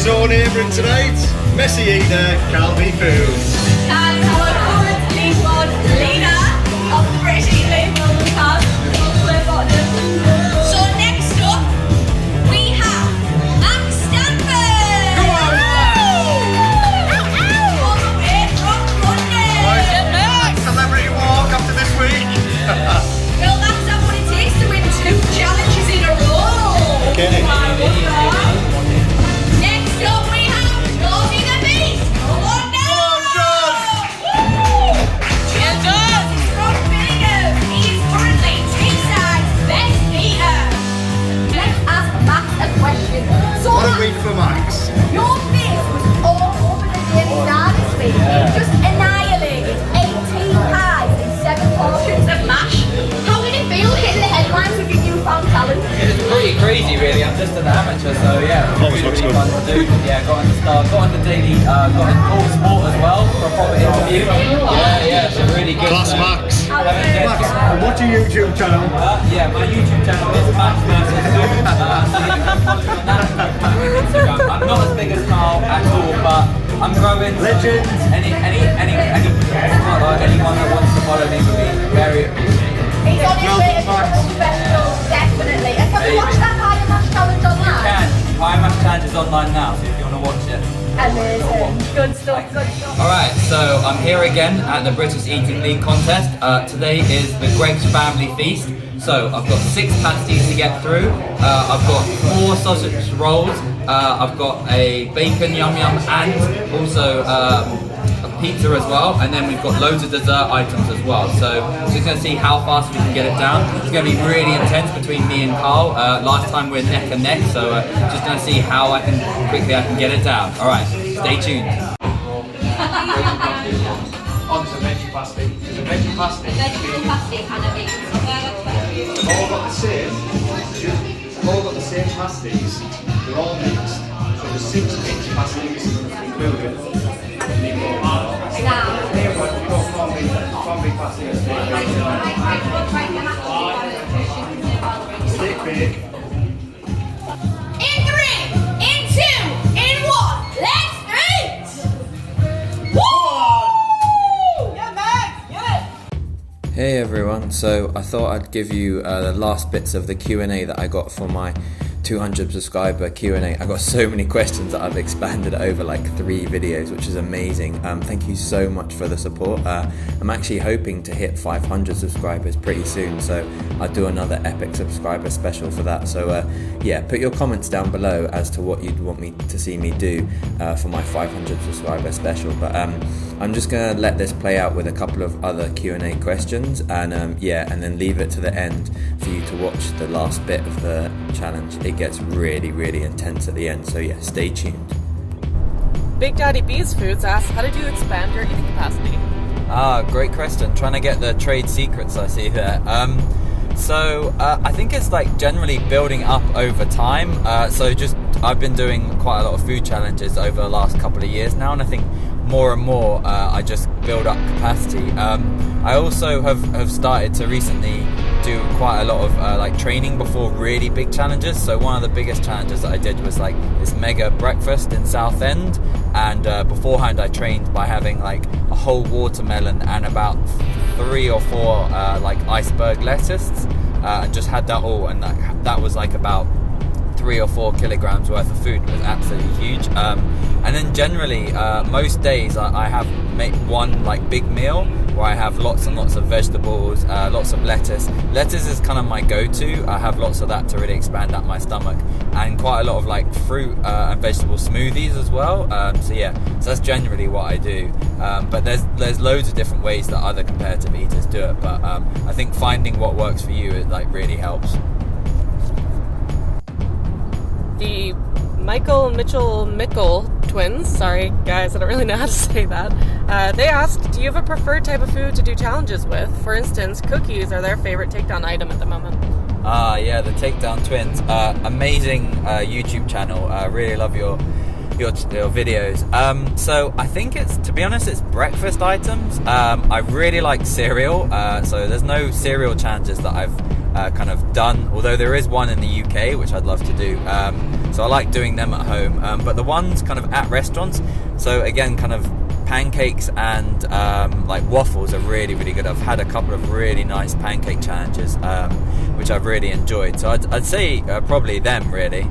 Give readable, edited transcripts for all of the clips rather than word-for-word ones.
door neighbouring tonight. Messy eater, Calvi Foods. And our current League One leader of the British Eating Podcast. So next up, we have Max Stanford. Go on, All the way from London. Celebrity walk after this week. Well, that's what it takes to win 2 challenges in a row. Okay. Next up, we have Georgie the Beast. Come on now. Woo! Cheers, George. He's from Birmingham. He's currently Teesside's best eater. Let's ask Max a question. So, What a week for Max. your face was all over the Daily Star this week. It just annihilated 18 pies and 7 portions of mash. How did it feel hitting the headlines with your newfound talent? It was pretty crazy, really. I'm just an amateur, so yeah, Always really, looks really good. fun to do. Yeah, got on the start, got on the daily, got in all sport as well for a proper interview. Yeah, so really good. Class Max. Yeah, Max, and what's your YouTube channel? yeah, my YouTube channel is Max vs. Zoom. I'm not as big as Carl at all, but I'm growing. Legend. Anyone that wants to follow me would be very appreciated. He's on his way to become a professional, definitely. And can we watch that pie and mash challenge online? Pie Mash Challenge is online now, so if you want to watch it. Amazing. Good stuff, good stuff. Alright, so I'm here again at the British Eating League contest. Today is the GREGG family feast. So I've got 6 pasties to get through. I've got 4 sausage rolls. I've got a bacon yum yum and also a pizza as well. And then we've got loads of dessert items as well. So just going to see how fast we can get it down. It's going to be really intense between me and Carl. Last time we're neck and neck, so just going to see how quickly I can get it down. Alright, stay tuned. Onto veggie pasty. There's a veggie pasty. Vegetable pasty and a bacon. They've all got the same. They've all got the same pasties. They're all mixed. So there's 6 veggie pasties included. And you've got here one, you've got corned beef pasty and steak bake. In 3, in 2, in 1, let's eat! Woo! Yeah, Max, yeah! Hey everyone, so I thought I'd give you the last bits of the Q&A that I got for my 200 subscriber Q&A. I got so many questions that I've expanded over like 3 videos, which is amazing. Thank you so much for the support. I'm actually hoping to hit 500 subscribers pretty soon, so I'll do another epic subscriber special for that. So yeah, put your comments down below as to what you'd want me to see me do for my 500 subscriber special. But I'm just gonna let this play out with a couple of other Q&A questions, and yeah, and then leave it to the end for you to watch the last bit of the challenge. It gets really, really intense at the end, so yeah, stay tuned. Big Daddy B's Foods asks, how did you expand your eating capacity? Great question. Trying to get the trade secrets I see there. So I think it's like generally building up over time. So just I've been doing quite a lot of food challenges over the last couple of years now, and I think more and more I just build up capacity. I also have started to recently do quite a lot of like training before really big challenges. So one of the biggest challenges that I did was like this mega breakfast in Southend, and beforehand I trained by having like a whole watermelon and about 3 or 4 like iceberg lettuces, and just had that all, and that was like about 3 or 4 kilograms worth of food. It was absolutely huge. And then generally most days I have one like big meal where I have lots and lots of vegetables, lots of lettuce. Lettuce is kind of my go-to. I have lots of that to really expand out my stomach, and quite a lot of like fruit and vegetable smoothies as well. So yeah, so that's generally what I do. But there's loads of different ways that other competitive eaters do it, but I think finding what works for you, it like really helps. The Michael Mitchell twins, sorry guys, I don't really know how to say that. They asked, do you have a preferred type of food to do challenges with? For instance, cookies are their favorite takedown item at the moment. Yeah, the Takedown Twins. Amazing YouTube channel. Really love your videos. So I think to be honest, it's breakfast items. I really like cereal. So there's no cereal challenges that I've kind of done, although there is one in the UK which I'd love to do. So I like doing them at home. But the ones kind of at restaurants, so again, kind of pancakes and like waffles are really, really good. I've had a couple of really nice pancake challenges, which I've really enjoyed. So I'd say probably them, really.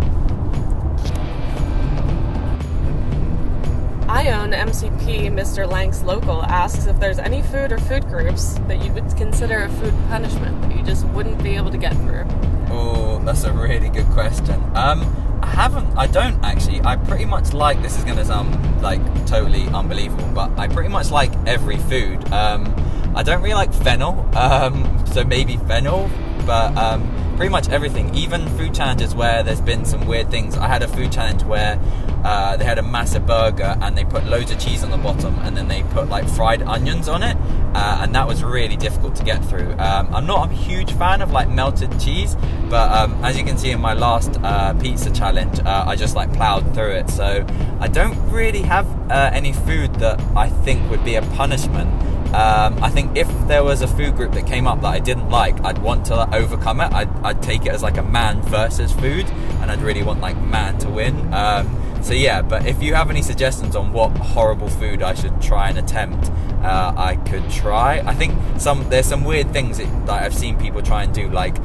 I own MCP Mr. Lanks Local asks if there's any food or food groups that you would consider a food punishment that you just wouldn't be able to get through. Oh, that's a really good question. I don't actually. I pretty much like, this is going to sound like totally unbelievable, but I pretty much like every food. I don't really like fennel, so maybe fennel, but pretty much everything. Even food challenges where there's been some weird things. I had a food challenge where they had a massive burger and they put loads of cheese on the bottom and then they put like fried onions on it, and that was really difficult to get through. I'm not a huge fan of like melted cheese, but as you can see in my last pizza challenge, I just like plowed through it. So I don't really have any food that I think would be a punishment. I think if there was a food group that came up that I didn't like, I'd want to overcome it. I'd take it as like a man versus food, and I'd really want like man to win. So yeah, but if you have any suggestions on what horrible food I should try and attempt, I could try. I think there's some weird things that I've seen people try and do, like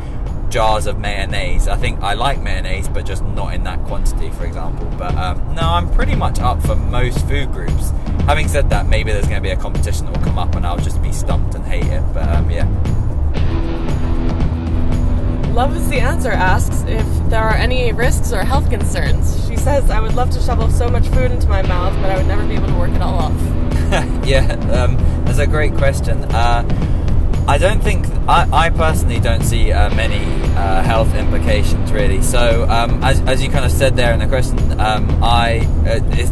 jars of mayonnaise. I think I like mayonnaise, but just not in that quantity, for example. But no, I'm pretty much up for most food groups. Having said that, maybe there's going to be a competition that will come up and I'll just be stumped and hate it. But yeah. Love is the answer asks if there are any risks or health concerns. She says, I would love to shovel so much food into my mouth, but I would never be able to work it all off. Yeah, that's a great question. I don't think, I personally don't see many health implications really. So as you kind of said there in the question,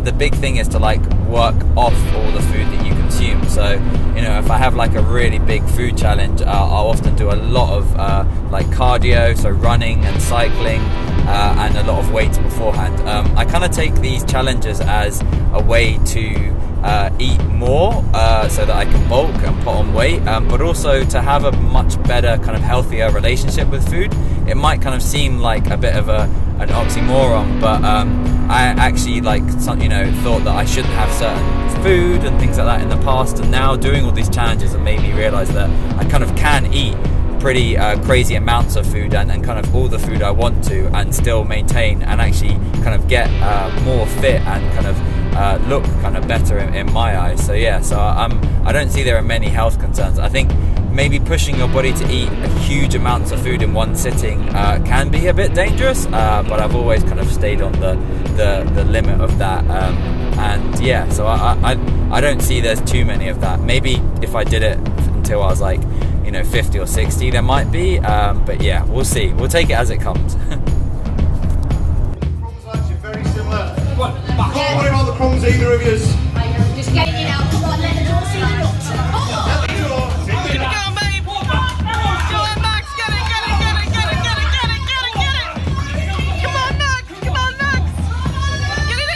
the big thing is to like work off all the food that you consume. So you know, if I have like a really big food challenge, I'll often do a lot of like cardio, so running and cycling, and a lot of weights beforehand. I kind of take these challenges as a way to eat more so that I can bulk and put on weight, but also to have a much better kind of healthier relationship with food. It might kind of seem like a bit of an oxymoron, but I actually thought that I shouldn't have certain food and things like that in the past, and now doing all these challenges have made me realize that I kind of can eat pretty crazy amounts of food and kind of all the food I want to, and still maintain and actually kind of get more fit and kind of look kind of better in my eyes. So yeah, so I don't see there are many health concerns. I think maybe pushing your body to eat huge amounts of food in one sitting can be a bit dangerous, but I've always kind of stayed on the limit of that, and yeah, so I don't see there's too many of that. Maybe if I did it until I was like 50 or 60, there might be, but yeah, we'll see. We'll take it as it comes. Crumbs actually very similar. Don't worry about the crumbs either of yous. Just getting it out. Come on, let the door see the nuts. Oh! Keep going, babe. Go on, Max. Get it. Come on, Max. Get it in.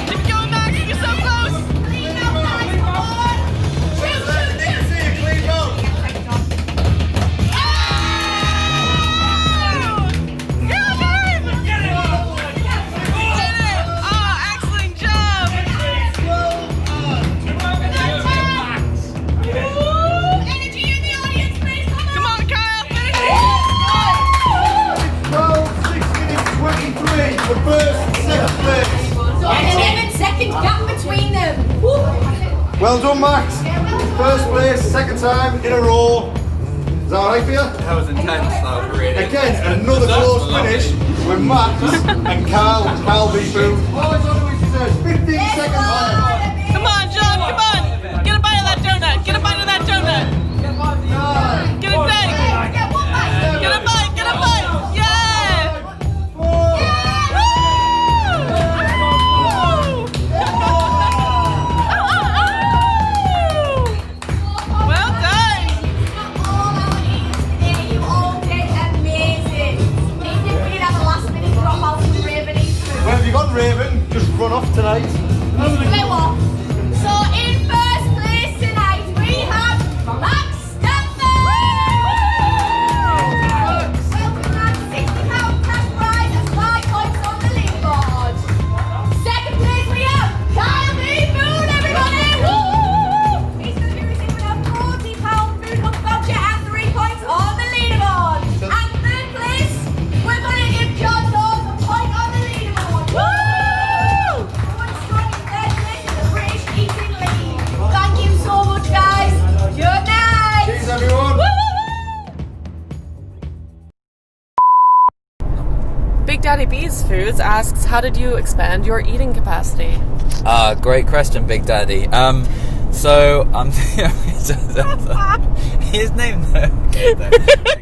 Keep going, Max. You're so close. The first and second place. There's 11 second gap between them. Well done, Max. First place, second time in a row. Is that alright for you? That was intense. That was really Again, another close finish with Max and Carl beat through. All he's on to is 15 seconds. Come on, John. Come on. Get a bite of that donut. Get a bite. Get it big. Get a bite. Yeah. Well done. You all did amazing. Even if we did have a last minute drop out from Raven. Well, if you got Raven, just run off tonight. So in Big Daddy B's Foods asks, how did you expand your eating capacity? Great question, Big Daddy. So, his name though.